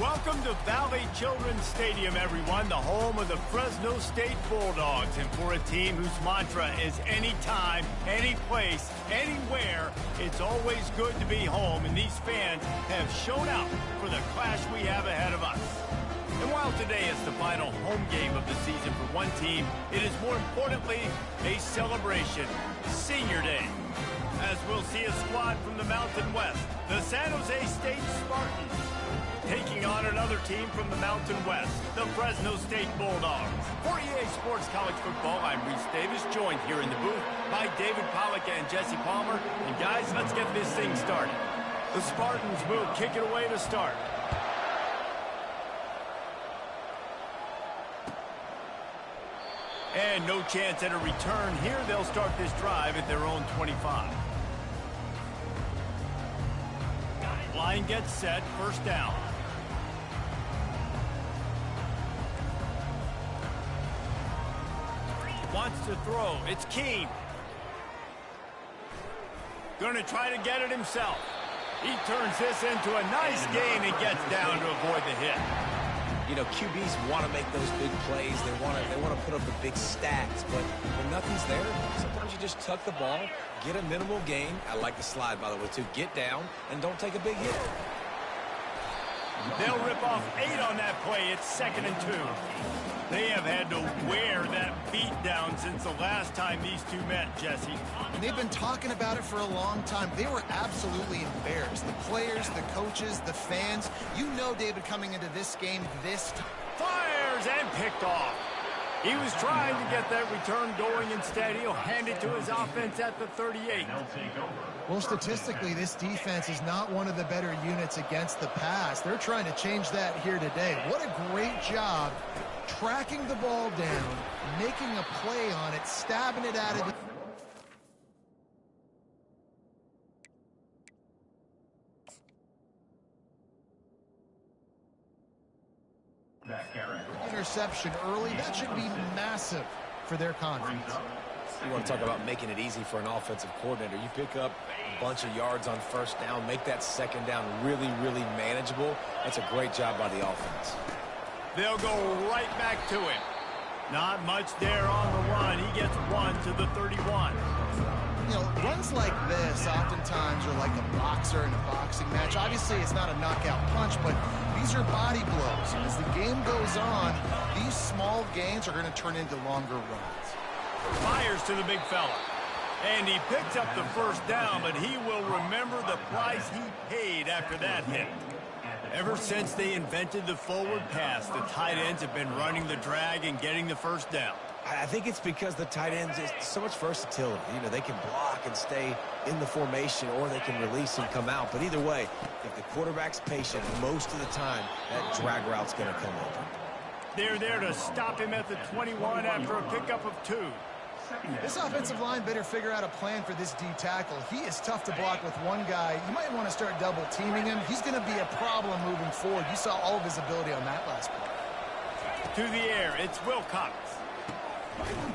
Welcome to Valley Children's Stadium, everyone, the home of the Fresno State Bulldogs. And for a team whose mantra is anytime, any place, anywhere, it's always good to be home. And these fans have shown out for the clash we have ahead of us. And while today is the final home game of the season for one team, it is more importantly a celebration, Senior Day. As we'll see a squad from the Mountain West, the San Jose State Spartans, taking on another team from the Mountain West, the Fresno State Bulldogs. For EA Sports College Football, I'm Reese Davis, joined here in the booth by David Pollack and Jesse Palmer. And guys, let's get this thing started. The Spartans will kick it away to start. And no chance at a return here. They'll start this drive at their own 25. Line gets set, first down. Wants to throw, it's Keene. Gonna try to get it himself. He turns this into a nice gain and gets down to avoid the hit. You know, QBs want to make those big plays. They want to put up the big stats, but when nothing's there, sometimes you just tuck the ball, get a minimal gain. I like the slide, by the way, too. Get down and don't take a big hit. They'll rip off 8 on that play. It's 2nd and 2. They have had to wear that beat down since the last time these two met, Jesse. And they've been talking about it for a long time. They were absolutely embarrassed. The players, the coaches, the fans. You know, David, coming into this game, this time. Fires and picked off. He was trying to get that return going. Instead, he'll hand it to his offense at the 38. Well, statistically, this defense is not one of the better units against the pass. They're trying to change that here today. What a great job tracking the ball down, making a play on it, stabbing it out of the... interception early. That should be massive for their confidence. You want to talk about making it easy for an offensive coordinator. You pick up a bunch of yards on first down, make that second down really, really manageable. That's a great job by the offense. They'll go right back to him. Not much there on the run. He gets 1 to the 31. You know, runs like this oftentimes are like a boxer in a boxing match. Obviously, it's not a knockout punch, but these are body blows. As the game goes on, these small gains are going to turn into longer runs. Fires to the big fella. And he picks up the first down, but he will remember the price he paid after that hit. Ever since they invented the forward pass, the tight ends have been running the drag and getting the first down. I think it's because the tight ends is so much versatility. You know, they can block and stay in the formation, or they can release and come out. But either way, if the quarterback's patient, most of the time, that drag route's going to come open. They're there to stop him at the 21 after a pickup of 2. This offensive line better figure out a plan for this D tackle. He is tough to block with one guy. You might want to start double teaming him. He's going to be a problem moving forward. You saw all of his ability on that last play. To the air, it's Wilcox.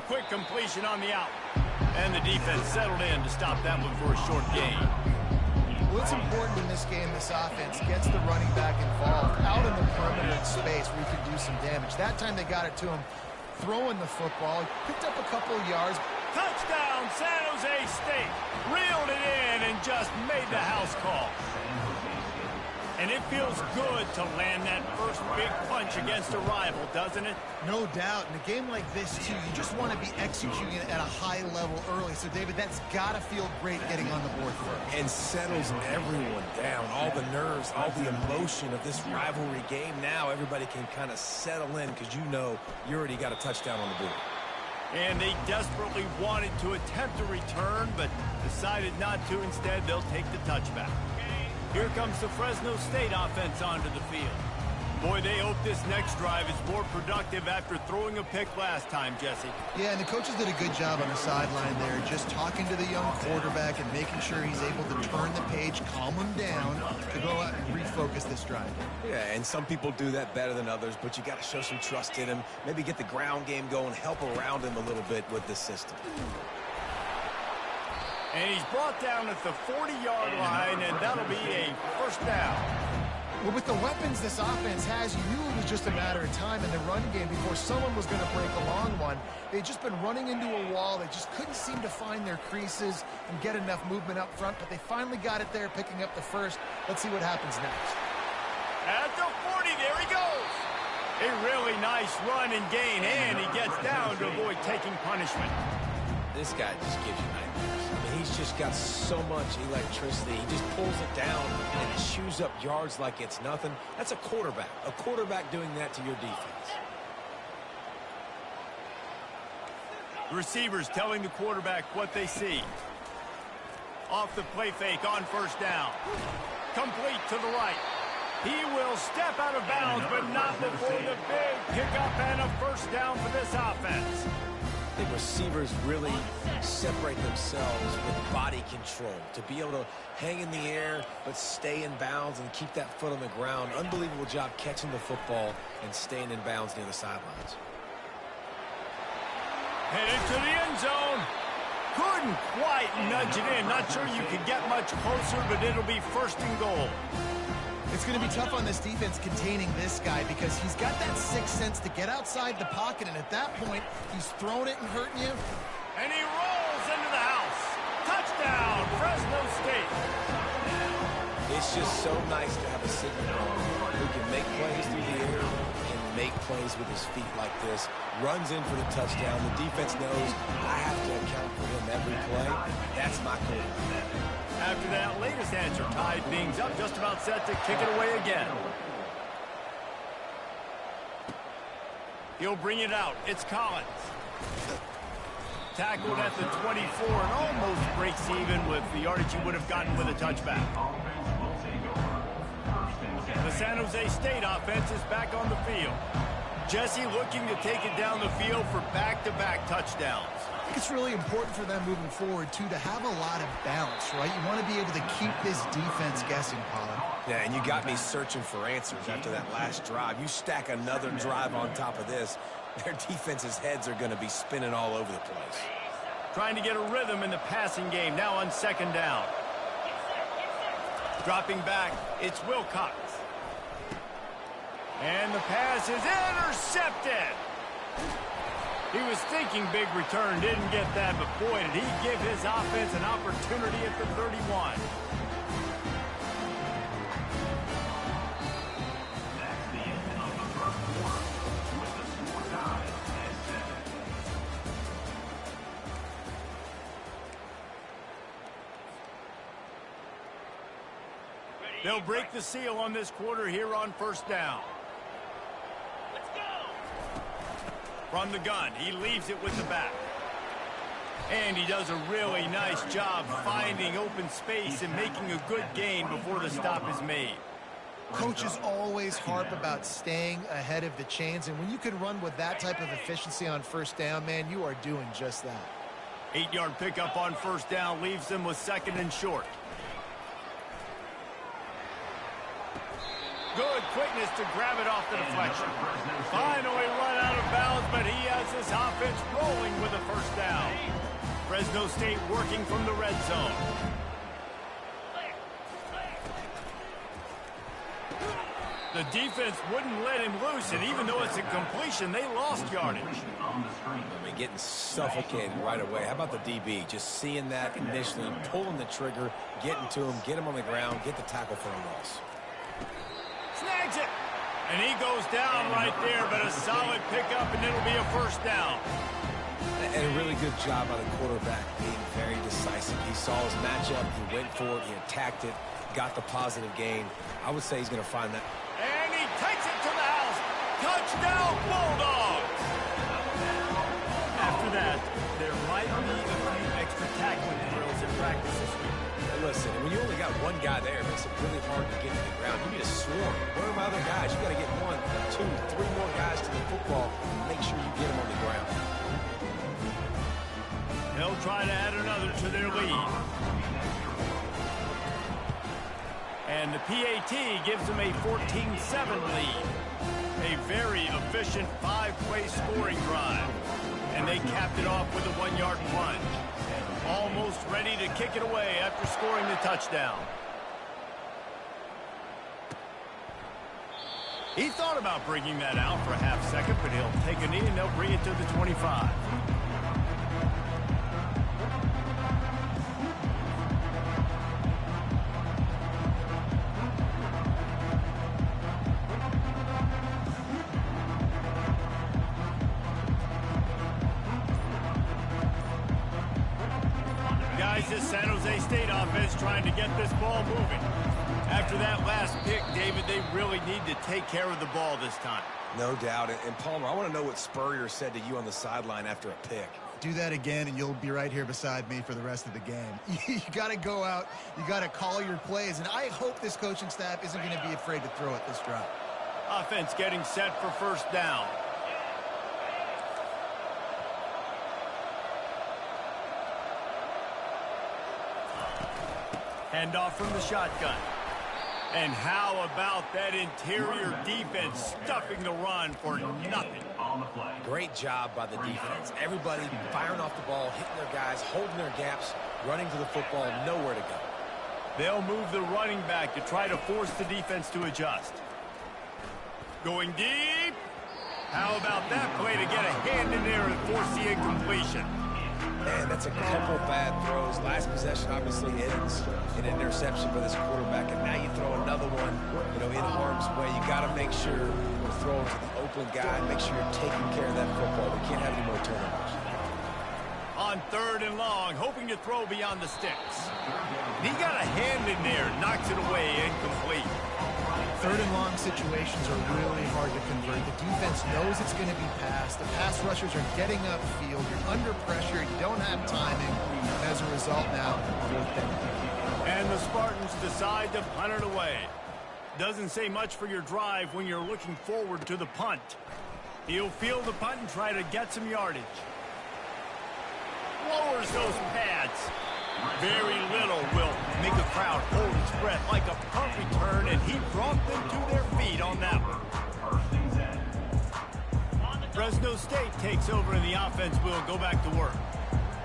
Quick completion on the out. And the defense settled in to stop that one for a short gain. Well, it's important in this game, this offense gets the running back involved out in the perimeter in space where he can do some damage. That time they got it to him throwing the football. He picked up a couple of yards. Touchdown, San Jose State. Reeled it in and just made the house call. And it feels good to land that first big punch against a rival, doesn't it? No doubt. In a game like this, too, you just want to be executing it at a high level early. So, David, that's got to feel great getting on the board first. And settles everyone down. All the nerves, all the emotion of this rivalry game. Now everybody can kind of settle in because you know you already got a touchdown on the board. And they desperately wanted to attempt a return, but decided not to. Instead, they'll take the touchback. Here comes the Fresno State offense onto the field. Boy, they hope this next drive is more productive after throwing a pick last time, Jesse. Yeah, and the coaches did a good job on the sideline there, just talking to the young quarterback and making sure he's able to turn the page, calm him down, to go out and refocus this drive. Yeah, and some people do that better than others, but you got to show some trust in him, maybe get the ground game going, help around him a little bit with this system. And he's brought down at the 40-yard line, and that'll be a first down. Well, with the weapons this offense has, you knew it was just a matter of time in the run game before someone was going to break a long one. They'd just been running into a wall. They just couldn't seem to find their creases and get enough movement up front, but they finally got it there, picking up the first. Let's see what happens next. At the 40, there he goes. A really nice run and gain, and he gets down to avoid taking punishment. This guy just gives you nightmares. I mean, he's just got so much electricity. He just pulls it down and chews up yards like it's nothing. That's a quarterback. A quarterback doing that to your defense. Receivers telling the quarterback what they see. Off the play fake on first down. Complete to the right. He will step out of bounds, but not before the big pickup and a first down for this offense. I think receivers really separate themselves with body control to be able to hang in the air but stay in bounds and keep that foot on the ground. Unbelievable job catching the football and staying in bounds near the sidelines. Headed to the end zone. Couldn't quite nudge it in. Not sure you could get much closer, but it'll be first and goal. It's going to be tough on this defense containing this guy because he's got that sixth sense to get outside the pocket, and at that point, he's throwing it and hurting you. And he rolls into the house. Touchdown, Fresno State. It's just so nice to have a signal who can make plays through the air and make plays with his feet like this. Runs in for the touchdown. The defense knows I have to account for him every play. That's my quarterback. After that latest answer tied things up, just about set to kick it away again. He'll bring it out. It's Collins. Tackled at the 24 and almost breaks even with the yardage he would have gotten with a touchback. The San Jose State offense is back on the field. Jesse looking to take it down the field for back-to-back touchdowns. I think it's really important for them moving forward, too, to have a lot of balance, right? You want to be able to keep this defense guessing, Pollard. Yeah, and you got me searching for answers after that last drive. You stack another drive on top of this, their defense's heads are going to be spinning all over the place. Trying to get a rhythm in the passing game, now on second down. Dropping back, it's Wilcox. And the pass is intercepted. He was thinking big return, didn't get that, but boy, did he give his offense an opportunity at the 31. They'll break the seal on this quarter here on first down. From the gun, he leaves it with the back. And he does a really nice job finding open space and making a good gain before the stop is made. Coaches always harp about staying ahead of the chains, and when you can run with that type of efficiency on first down, man, you are doing just that. 8-yard pickup on first down leaves them with second and short. Good quickness to grab it off the deflection. Finally run out of bounds, but he has his offense rolling with a first down. Fresno State working from the red zone. The defense wouldn't let him loose, and even though it's a completion, they lost yardage. I mean, getting suffocated right away. How about the DB? Just seeing that initially, pulling the trigger, getting to him, get him on the ground, get the tackle for a loss. Snags it. And he goes down right there, but a solid pickup, and it'll be a first down. And a really good job by the quarterback being very decisive. He saw his matchup, he went for it, he attacked it, got the positive gain. I would say he's going to find that. And he takes it to the house. Touchdown, Bulldogs! After that, there might be a few extra tackling drills in practice this week. Listen, when you only got one guy there, it makes it really hard to get to the ground. You need a swarm. Where are my other guys? You got to get 1, 2, 3 more guys to the football and make sure you get them on the ground. They'll try to add another to their lead. And the PAT gives them a 14-7 lead. A very efficient 5-play scoring drive. And they capped it off with a 1-yard plunge. Almost ready to kick it away after scoring the touchdown. He thought about bringing that out for a half second, but he'll take a knee and they'll bring it to the 25. Guys, this San Jose State offense trying to get this ball moving. After that last pick, David, they really need to take care of the ball this time. No doubt. And Palmer, I want to know what Spurrier said to you on the sideline after a pick. Do that again, and you'll be right here beside me for the rest of the game. You got to go out. You got to call your plays. And I hope this coaching staff isn't going to be afraid to throw it this drive. Offense getting set for first down. Handoff from the shotgun. And how about that interior defense stuffing the run for nothing? Great job by the defense. Everybody firing off the ball, hitting their guys, holding their gaps, running to the football, nowhere to go. They'll move the running back to try to force the defense to adjust. Going deep. How about that play to get a hand in there and force the incompletion? Man, that's a couple bad throws. Last possession obviously ends in an interception for this quarterback, and now you throw another one, in harm's way. You got to make sure you're throwing to the open guy, make sure you're taking care of that football. We can't have any more turnovers. On 3rd and long, hoping to throw beyond the sticks. He got a hand in there, knocks it away, incomplete. 3rd and long situations are really hard to convert. The defense knows it's going to be passed. The pass rushers are getting upfield. You're under pressure. You don't have timing. As a result now, 4th down. And the Spartans decide to punt it away. Doesn't say much for your drive when you're looking forward to the punt. He'll field the punt and try to get some yardage. Lowers those pads. Very little will make a crowd hold its breath like a punt return, and he brought them to their feet on that one. Fresno State takes over, and the offense will go back to work.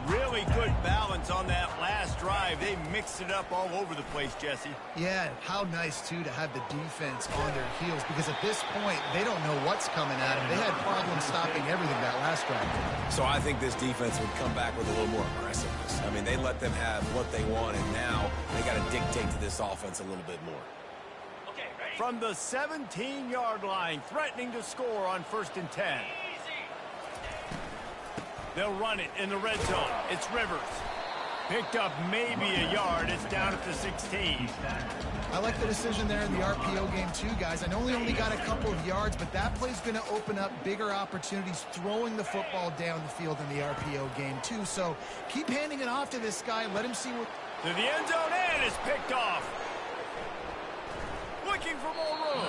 Really good balance on that last drive. They mixed it up all over the place, Jesse. Yeah, how nice, too, to have the defense on their heels, because at this point, they don't know what's coming at them. They had problems stopping everything that last drive. So I think this defense would come back with a little more aggressiveness. I mean, they let them have what they want, and now they got to dictate to this offense a little bit more. From the 17-yard line, threatening to score on 1st and 10. They'll run it in the red zone. It's Rivers. Picked up maybe a yard. It's down at the 16. I like the decision there in the RPO game too, guys. I know he only got a couple of yards, but that play's going to open up bigger opportunities throwing the football down the field in the RPO game too. So keep handing it off to this guy. Let him see what... To the end zone, and it's picked off. Looking for more room.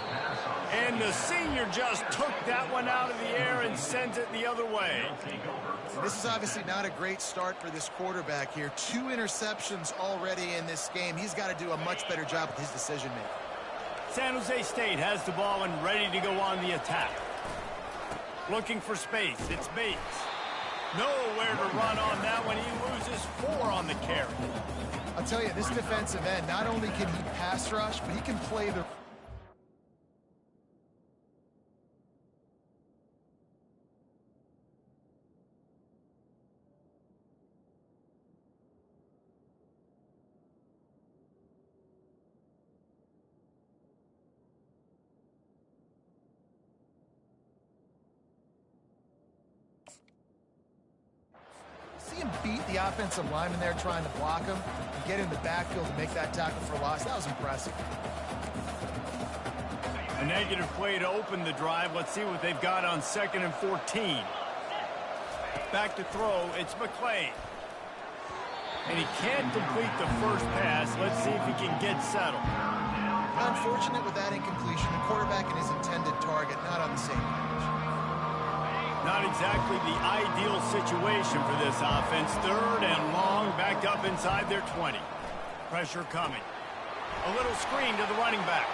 And the senior just took that one out of the air and sent it the other way. This is obviously not a great start for this quarterback here. 2 interceptions already in this game. He's got to do a much better job with his decision-making. San Jose State has the ball and ready to go on the attack. Looking for space. It's Bates. Nowhere to run on that one. He loses 4 on the carry. I'll tell you, this defensive end, not only can he pass rush, but he can play the... See him beat the offensive lineman there trying to block him and get in the backfield to make that tackle for loss. That was impressive. A negative play to open the drive. Let's see what they've got on 2nd and 14. Back to throw. It's McClain. And he can't complete the first pass. Let's see if he can get settled. Unfortunate with that incompletion. The quarterback and his intended target not on the same page. Not exactly the ideal situation for this offense. 3rd and long, backed up inside their 20. Pressure coming. A little screen to the running back.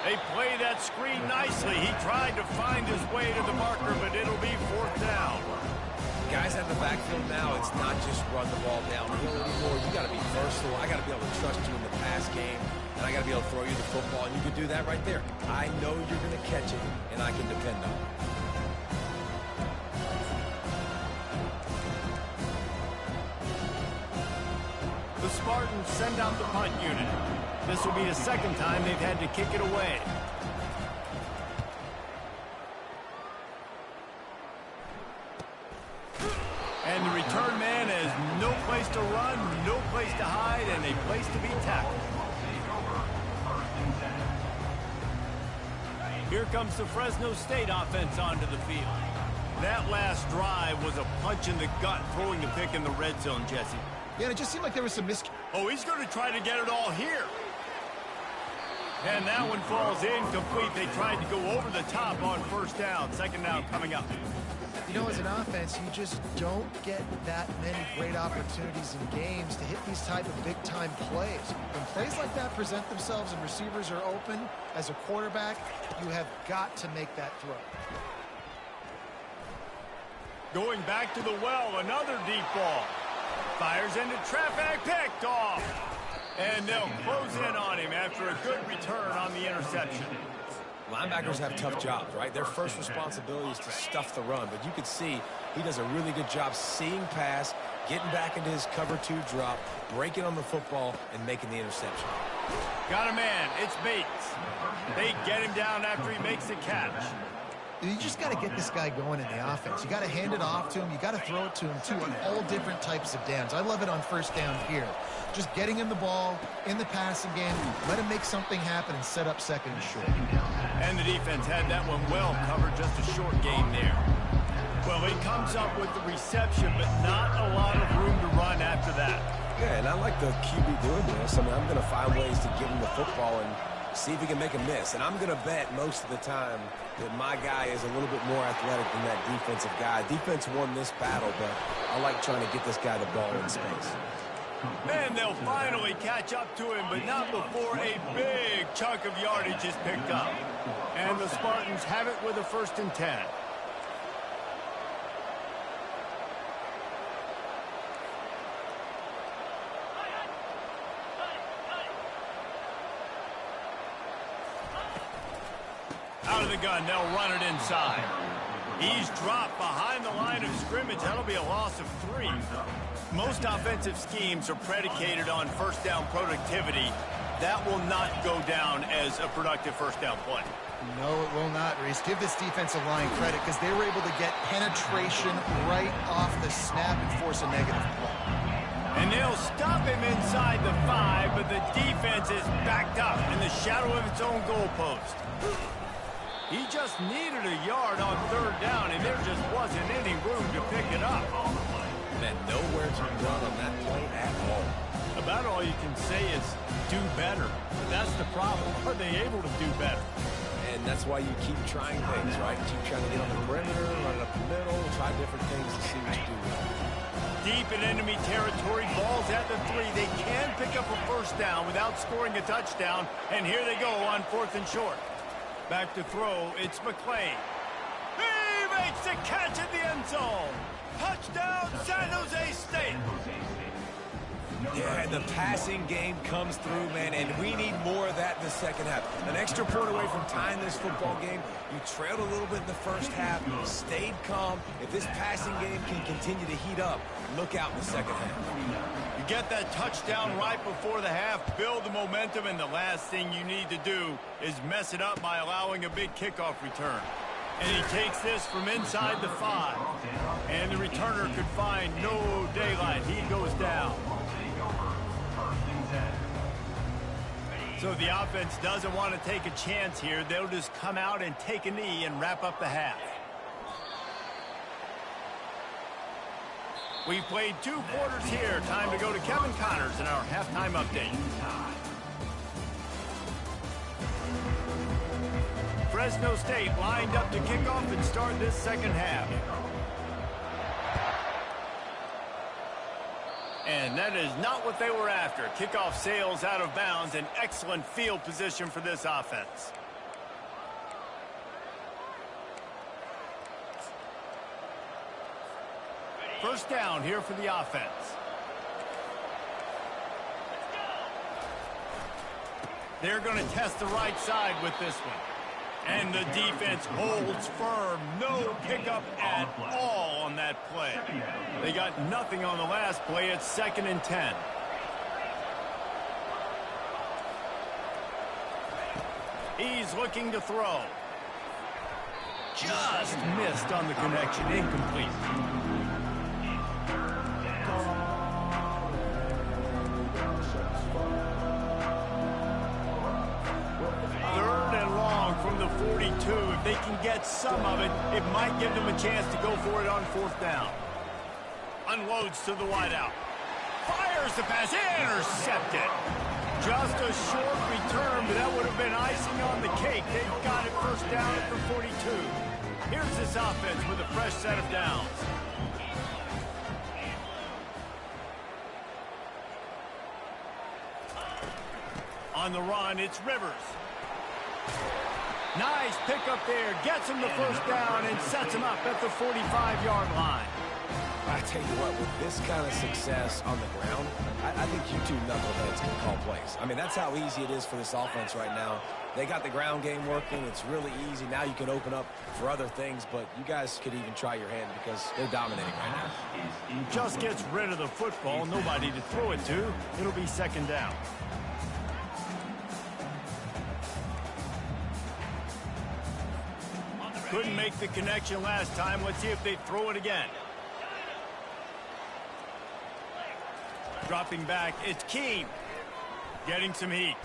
They play that screen nicely. He tried to find his way to the marker, but it'll be 4th down. Guys at the backfield now, it's not just run the ball downhill anymore. You got to be versatile. I got to be able to trust you in the pass game. and I got to be able to throw you the football, and you can do that right there. I know you're going to catch it, and I can depend on it. The Spartans send out the punt unit. This will be the second time they've had to kick it away. And the return man has no place to run, no place to hide, and a place to be tackled. Here comes the Fresno State offense onto the field. That last drive was a punch in the gut, throwing the pick in the red zone, Jesse. Yeah, it just seemed like there was some Oh, he's going to try to get it all here. And that one falls incomplete. They tried to go over the top on first down. Second down coming up. You know, as an offense, you just don't get that many great opportunities in games to hit these type of big-time plays. When plays like that present themselves and receivers are open, as a quarterback, you have got to make that throw. Going back to the well, another deep ball. Fires into traffic, picked off. And they'll close in on him after a good return on the interception. Linebackers have tough jobs, right? Their first responsibility is to stuff the run, but you can see he does a really good job seeing pass, getting back into his cover 2 drop, breaking on the football, and making the interception. Got a man. It's Bates. They get him down after he makes the catch. You just got to get this guy going in the offense. You got to hand it off to him. You got to throw it to him, too, on all different types of downs. I love it on first down here. Just getting him the ball in the passing game, let him make something happen and set up second and short. And the defense had that one well covered, just a short game there. Well, he comes up with the reception, but not a lot of room to run after that. Yeah, and I like the QB doing this. I mean, I'm going to find ways to give him the football and see if he can make a miss. And I'm going to bet most of the time that my guy is a little bit more athletic than that defensive guy. Defense won this battle, but I like trying to get this guy the ball in space. And they'll finally catch up to him, but not before a big chunk of yardage is picked up. And the Spartans have it with a 1st and 10. Out of the gun, they'll run it inside. He's dropped behind the line of scrimmage. That'll be a loss of 3. Most offensive schemes are predicated on first down productivity. That will not go down as a productive first down play. No, it will not, Reese. Give this defensive line credit because they were able to get penetration right off the snap and force a negative play. And they'll stop him inside the 5, but the defense is backed up in the shadow of its own goalpost. He just needed a yard on 3rd down, and there just wasn't any room to pick it up. Man, nowhere to run on that play at all. About all you can say is do better. But that's the problem. Are they able to do better? And that's why you keep trying things, right? Keep trying to get on the perimeter, run it up the middle, try different things to see what you do well. Deep in enemy territory, balls at the 3. They can pick up a first down without scoring a touchdown. And here they go on 4th and short. Back to throw, it's McClain. He makes the catch in the end zone. Touchdown, San Jose State. Yeah, and the passing game comes through, man, and we need more of that in the second half. An extra point away from tying this football game. You trailed a little bit in the first half, stayed calm. If this passing game can continue to heat up, look out in the second half. You get that touchdown right before the half, build the momentum, and the last thing you need to do is mess it up by allowing a big kickoff return. And he takes this from inside the 5. And the returner could find no daylight. He goes down. So the offense doesn't want to take a chance here. They'll just come out and take a knee and wrap up the half. We've played 2 quarters here. Time to go to Kevin Connors in our halftime update. Fresno State lined up to kick off and start this second half. And that is not what they were after. Kickoff sails out of bounds. An excellent field position for this offense. First down here for the offense. They're going to test the right side with this one. And the defense holds firm. No pickup at all on that play. They got nothing on the last play. It's 2nd and 10. He's looking to throw. Just missed on the connection. Incomplete. From the 42. If they can get some of it, it might give them a chance to go for it on 4th down. Unloads to the wideout. Fires the pass. Intercepted. Just a short return, but that would have been icing on the cake. They've got it 1st down at the 42. Here's this offense with a fresh set of downs. On the run, it's Rivers. Nice pickup there. Gets him the 1st down and sets him up at the 45-yard line. I tell you what, with this kind of success on the ground, I think you two knuckleheads can call plays. I mean, that's how easy it is for this offense right now. They got the ground game working. It's really easy. Now you can open up for other things, but you guys could even try your hand because they're dominating right now. Just gets rid of the football. Nobody to throw it to. It'll be 2nd down. Couldn't make the connection last time. Let's see if they throw it again. Dropping back, it's Keene. Getting some heat.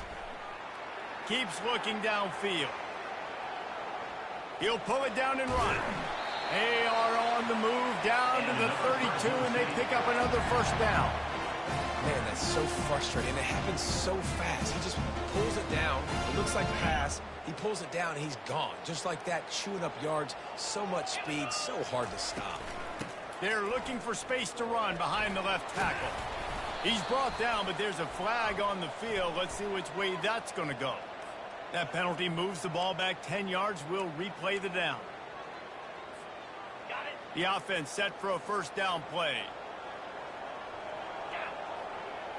Keeps looking downfield. He'll pull it down and run. They are on the move down to the 32, and they pick up another 1st down. Man, that's so frustrating. It happens so fast. He just pulls it down. It looks like pass. He pulls it down, and he's gone. Just like that, chewing up yards. So much speed, so hard to stop. They're looking for space to run behind the left tackle. He's brought down, but there's a flag on the field. Let's see which way that's going to go. That penalty moves the ball back 10 yards. We'll replay the down. The offense set for a 1st down play.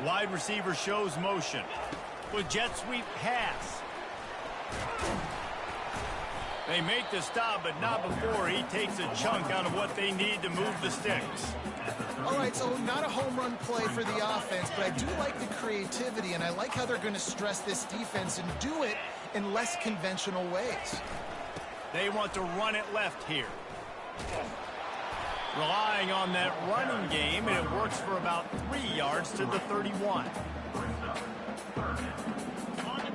Wide receiver shows motion. With jet sweep pass. They make the stop, but not before he takes a chunk out of what they need to move the sticks. All right, so not a home run play for the offense, but I do like the creativity, and I like how they're going to stress this defense and do it in less conventional ways. They want to run it left here. Relying on that running game, and it works for about 3 yards to the 31.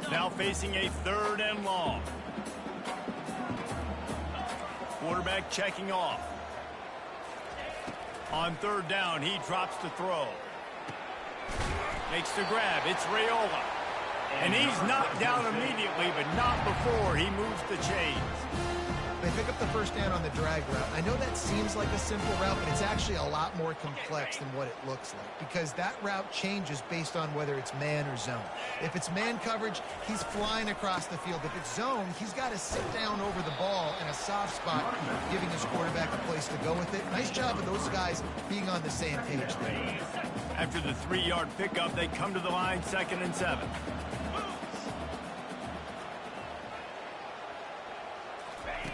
Now facing a 3rd and long. Quarterback checking off. On 3rd down, he drops the throw. Makes the grab. It's Raiola. And he's knocked down immediately, but not before he moves the chains. They pick up the 1st down on the drag route. I know that seems like a simple route, but it's actually a lot more complex than what it looks like because that route changes based on whether it's man or zone. If it's man coverage, he's flying across the field. If it's zone, he's got to sit down over the ball in a soft spot, giving his quarterback a place to go with it. Nice job of those guys being on the same page there. After the 3-yard pickup, they come to the line 2nd and 7.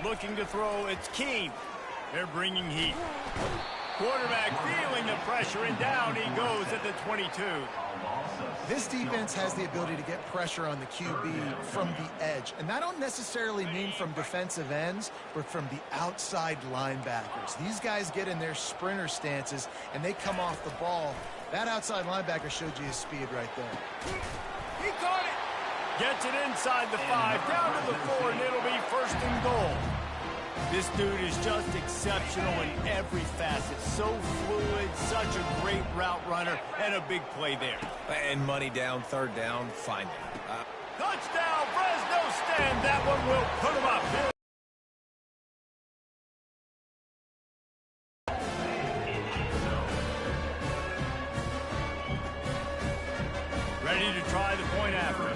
Looking to throw, it's Keene. They're bringing heat. Quarterback feeling the pressure, and down he goes at the 22. This defense has the ability to get pressure on the QB from the edge. And that don't necessarily mean from defensive ends, but from the outside linebackers. These guys get in their sprinter stances, and they come off the ball. That outside linebacker showed you his speed right there. He caught it. Gets it inside the 5, down to the 4, and it'll be 1st and goal. This dude is just exceptional in every facet. So fluid, such a great route runner, and a big play there. And money down, 3rd down, find it. Touchdown, Fresno State. That one will put him up. Ready to try the point after.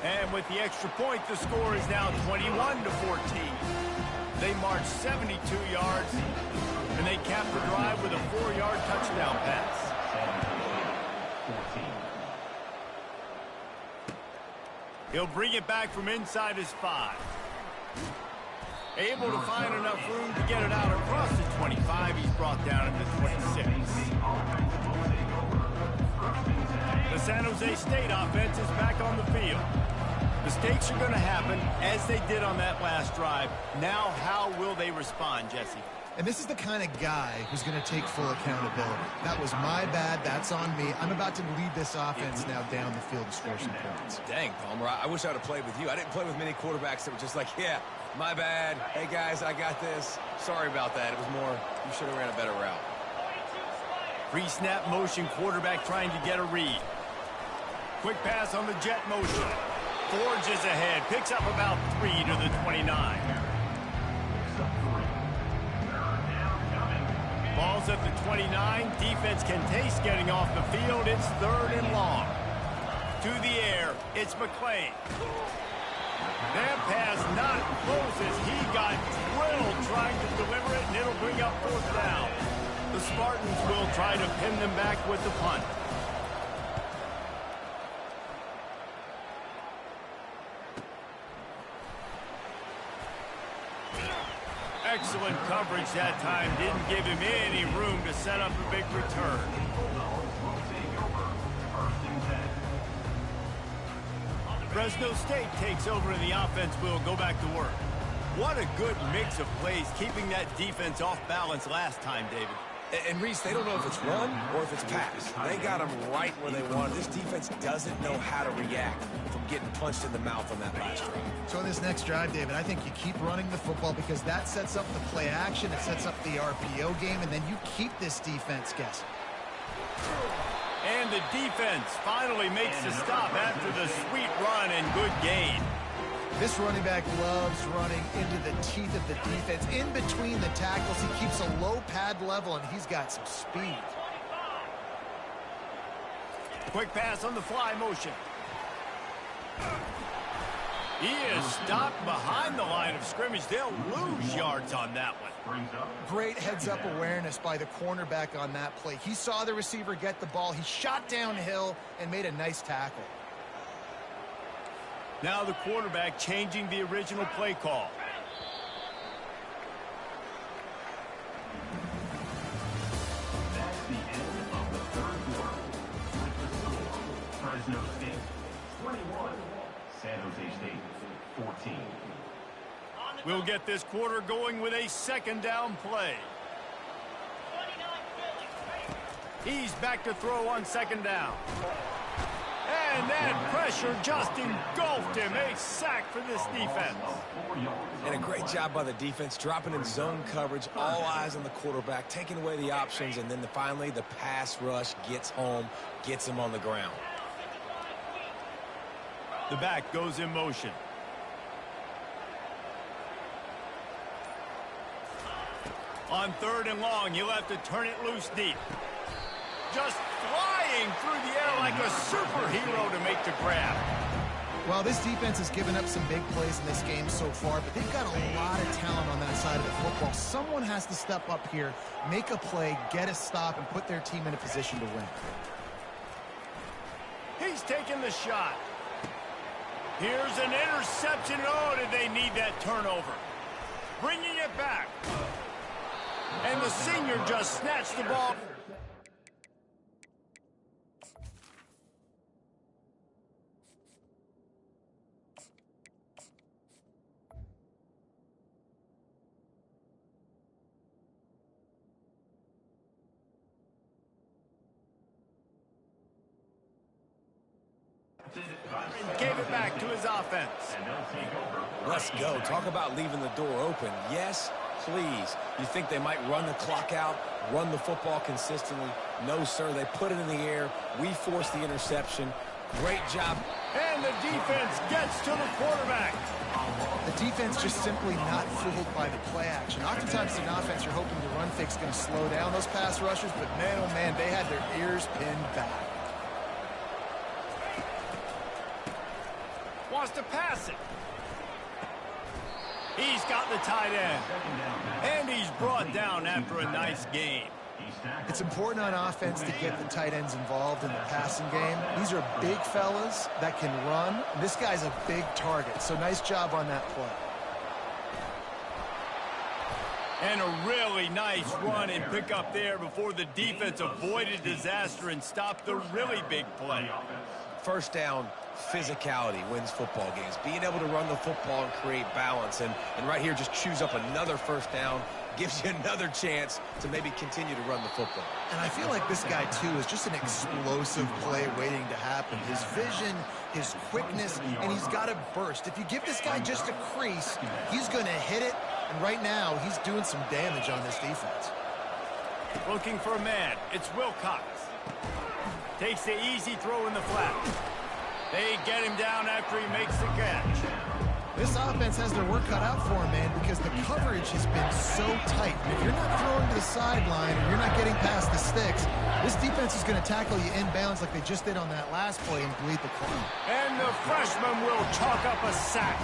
And with the extra point, the score is now 21-14. They march 72 yards, and they cap the drive with a 4-yard touchdown pass. He'll bring it back from inside his 5. Able to find enough room to get it out across the 25. He's brought down into 26. The San Jose State offense is back on the field. Mistakes are going to happen, as they did on that last drive. Now, how will they respond, Jesse? And this is the kind of guy who's going to take full accountability. That was my bad. That's on me. I'm about to lead this offense now down the field and score some points. Dang, Palmer, I wish I would have played with you. I didn't play with many quarterbacks that were just like, yeah, my bad. Hey, guys, I got this. Sorry about that. It was more, you should have ran a better route. Pre-snap motion, quarterback trying to get a read. Quick pass on the jet motion. Forges ahead, picks up about 3 to the 29. Ball's at the 29. Defense can taste getting off the field. It's 3rd and long. To the air, it's McClain. That pass not close as he got drilled trying to deliver it, and it'll bring up 4th down. The Spartans will try to pin them back with the punt. Excellent coverage that time. Didn't give him any room to set up a big return. Fresno State takes over and the offense will go back to work. What a good mix of plays, keeping that defense off balance last time, David. And Reese, they don't know if it's run or if it's pass. They got them right where they want. This defense doesn't know how to react from getting punched in the mouth on that last drive. So in this next drive, David, I think you keep running the football because that sets up the play action, it sets up the RPO game, and then you keep this defense guessing. And the defense finally makes the stop after the sweet run and good gain. This running back loves running into the teeth of the defense. In between the tackles, he keeps a low pad level, and he's got some speed. Quick pass on the fly motion. He is stopped behind the line of scrimmage. They'll lose yards on that one. Great heads-up awareness by the cornerback on that play. He saw the receiver get the ball. He shot downhill and made a nice tackle. Now the quarterback changing the original play call. That's the end of the 3rd quarter. With the score, Fresno State 21, San Jose State 14. We'll get this quarter going with a 2nd down play. He's back to throw on 2nd down. And that pressure just engulfed him. A sack for this defense. And a great job by the defense, dropping in zone coverage, all eyes on the quarterback, taking away the options, and then finally the pass rush gets home, gets him on the ground. The back goes in motion. On 3rd and long, you'll have to turn it loose deep. Just flying through the air like a superhero to make the grab. Well, this defense has given up some big plays in this game so far, but they've got a lot of talent on that side of the football. Someone has to step up here, make a play, get a stop, and put their team in a position to win. He's taking the shot. Here's an interception. Oh, did they need that turnover? Bringing it back. And the senior just snatched the ball. Gave it back to his offense. Let's go. Talk about leaving the door open. Yes, please. You think they might run the clock out, run the football consistently? No, sir. They put it in the air. We forced the interception. Great job. And the defense gets to the quarterback. The defense just simply not fooled by the play action. Oftentimes, in offense, you're hoping the run fake's going to slow down those pass rushers, but man, oh man, they had their ears pinned back. Wants to pass it. He's got the tight end. And he's brought down after a nice gain. It's important on offense to get the tight ends involved in the passing game. These are big fellas that can run. This guy's a big target, so nice job on that play. And a really nice run and pick up there before the defense avoided disaster and stopped the really big play. First down, physicality wins football games. Being able to run the football and create balance. And right here, just choose up another first down, gives you another chance to maybe continue to run the football. And I feel like this guy, too, is just an explosive play waiting to happen. His vision, his quickness, and he's got a burst. If you give this guy just a crease, he's going to hit it. And right now, he's doing some damage on this defense. Looking for a man. It's Wilcox. Takes the easy throw in the flat. They get him down after he makes the catch. This offense has their work cut out for him, man, because the coverage has been so tight. And if you're not throwing to the sideline or you're not getting past the sticks, this defense is going to tackle you inbounds like they just did on that last play and bleed the clock. And the freshman will chalk up a sack.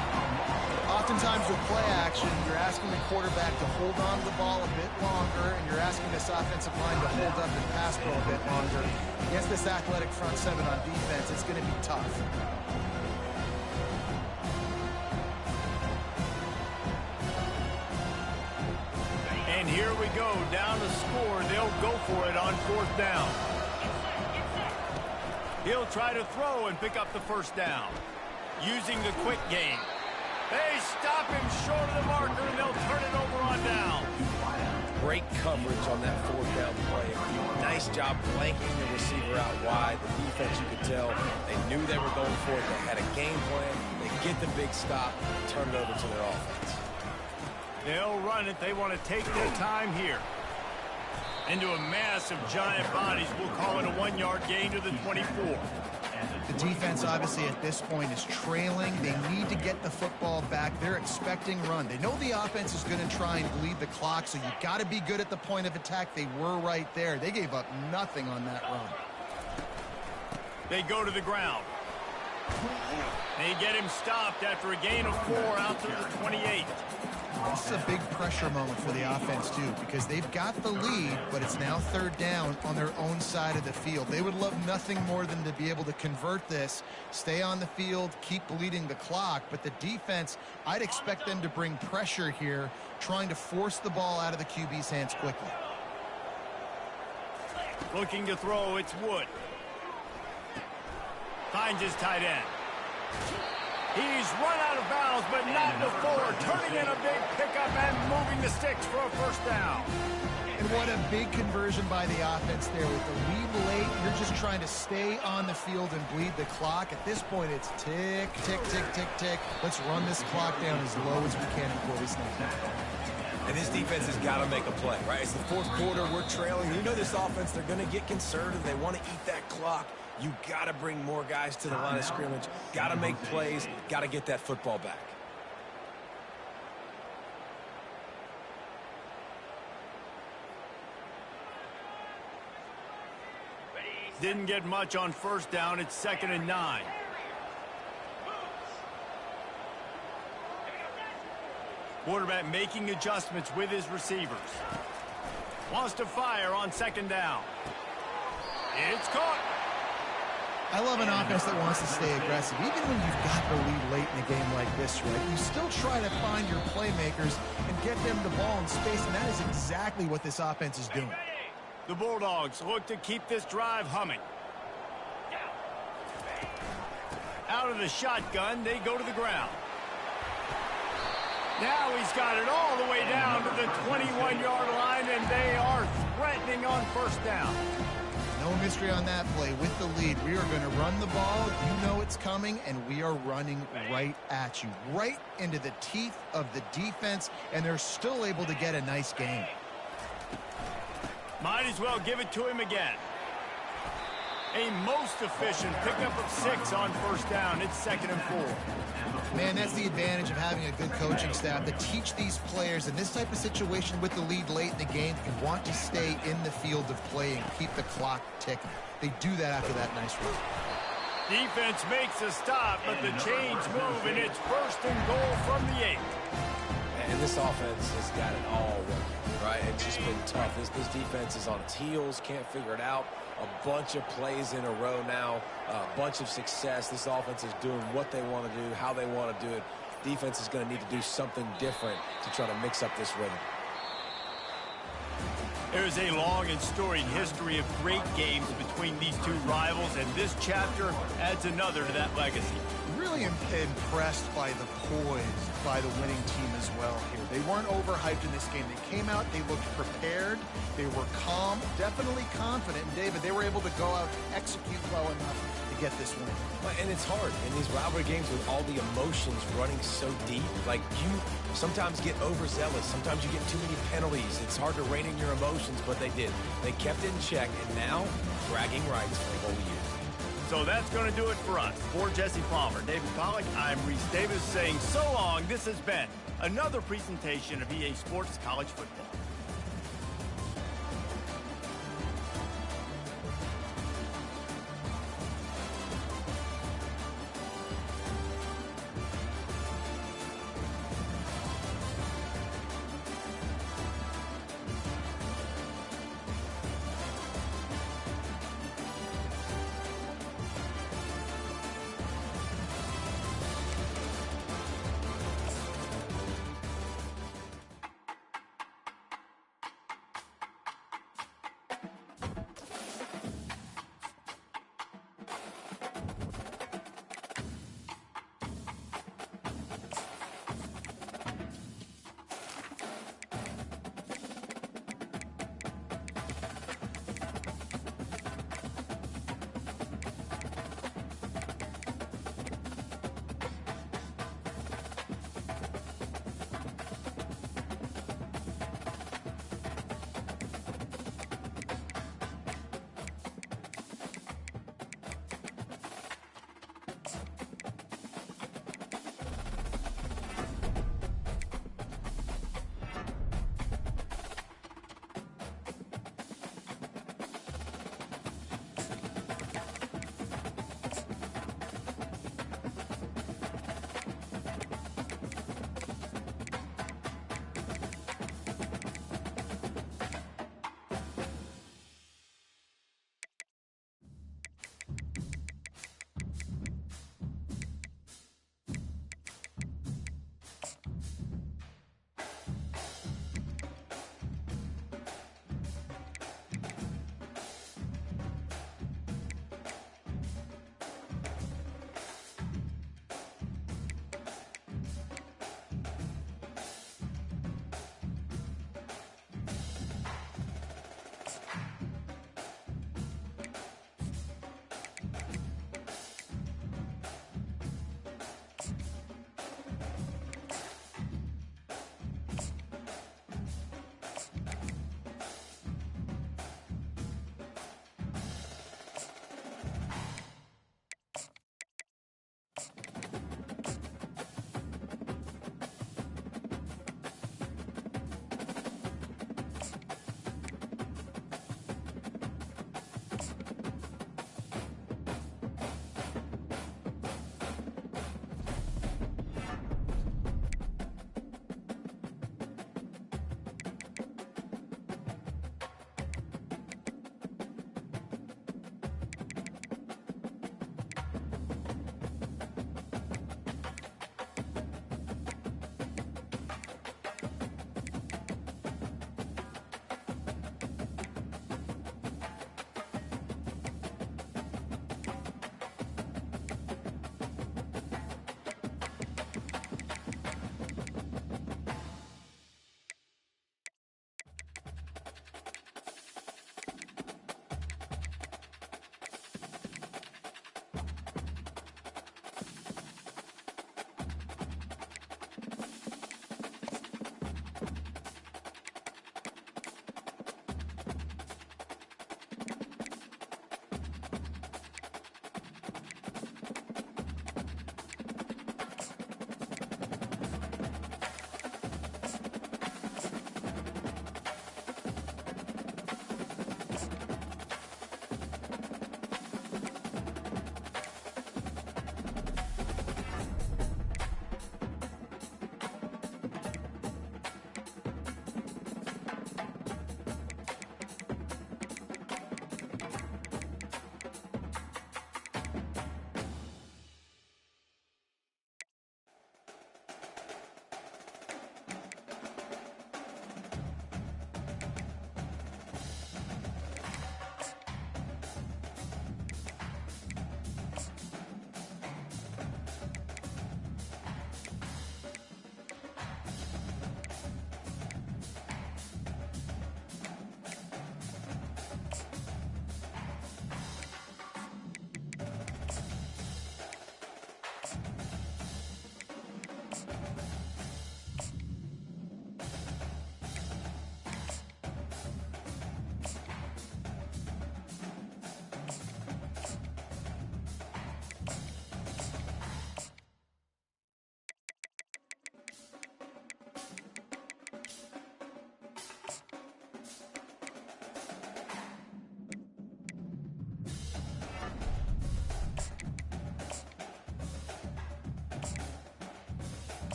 Oftentimes with play action, you're asking the quarterback to hold on to the ball a bit longer, and you're asking this offensive line to hold up and pass ball a bit longer. Against this athletic front seven on defense, it's going to be tough. And here we go, down to score. They'll go for it on fourth down. He'll try to throw and pick up the first down. Using the quick game. They stop him short of the marker, and they'll turn it over on down. Great coverage on that fourth down play. Nice job flanking the receiver out wide. The defense, you could tell, they knew they were going for it. They had a game plan. They get the big stop, turn it over to their offense. They'll run it. They want to take their time here. Into a mass of giant bodies. We'll call it a 1-yard gain to the 24. The defense, obviously, at this point is trailing. They need to get the football back. They're expecting run. They know the offense is going to try and bleed the clock, so you got to be good at the point of attack. They were right there. They gave up nothing on that run. They go to the ground. They get him stopped after a gain of 4 out to the 28. This is a big pressure moment for the offense, too, because they've got the lead, but it's now third down on their own side of the field. They would love nothing more than to be able to convert this, stay on the field, keep bleeding the clock. But the defense, I'd expect them to bring pressure here, trying to force the ball out of the QB's hands quickly. Looking to throw, it's Wood. Finds his tight end. He's run out of bounds, but not before. Turning in a big pickup and moving the sticks for a first down. And what a big conversion by the offense there. With the lead late, you're just trying to stay on the field and bleed the clock. At this point, it's tick, tick, tick, tick, tick. Let's run this clock down as low as we can before we snap. And this defense has got to make a play, right? It's the fourth quarter. We're trailing. You know this offense, they're going to get conservative. They want to eat that clock. You got to bring more guys to the line of scrimmage. Got to make plays. Got to get that football back. Didn't get much on first down. It's 2nd and 9. Quarterback making adjustments with his receivers. Wants to fire on 2nd down. It's caught. I love an offense that wants to stay aggressive. Even when you've got the lead late in a game like this, right, you still try to find your playmakers and get them the ball in space, and that is exactly what this offense is doing. The Bulldogs look to keep this drive humming. Out of the shotgun, they go to the ground. Now he's got it all the way down to the 21-yard line, and they are threatening on first down. No mystery on that play. With the lead, we are going to run the ball. You know it's coming, and we are running right at you, right into the teeth of the defense, and they're still able to get a nice gain. Might as well give it to him again. A most efficient pickup of 6 on first down. It's 2nd and 4. Man, that's the advantage of having a good coaching staff to teach these players in this type of situation with the lead late in the game. You want to stay in the field of play and keep the clock ticking. They do that after that nice run. Defense makes a stop, but the chains move, and it's 1st and goal from the 8. And this offense has got it all working, right? It's just been tough. This defense is on its heels, can't figure it out. A bunch of plays in a row now, a bunch of success. This offense is doing what they want to do, how they want to do it. Defense is going to need to do something different to try to mix up this rhythm. There's a long and storied history of great games between these two rivals, and this chapter adds another to that legacy. Really impressed by the poise by the winning team as well here. They weren't overhyped in this game. They came out, they looked prepared, they were calm, definitely confident. And David, they were able to go out and execute well enough to get this win. And it's hard in these rivalry games with all the emotions running so deep. Like, you sometimes get overzealous. Sometimes you get too many penalties. It's hard to rein in your emotions, but they did. They kept it in check, and now bragging rights for the whole year. So that's going to do it for us. For Jesse Palmer, David Pollack, I'm Reese Davis saying so long. This has been another presentation of EA Sports College Football.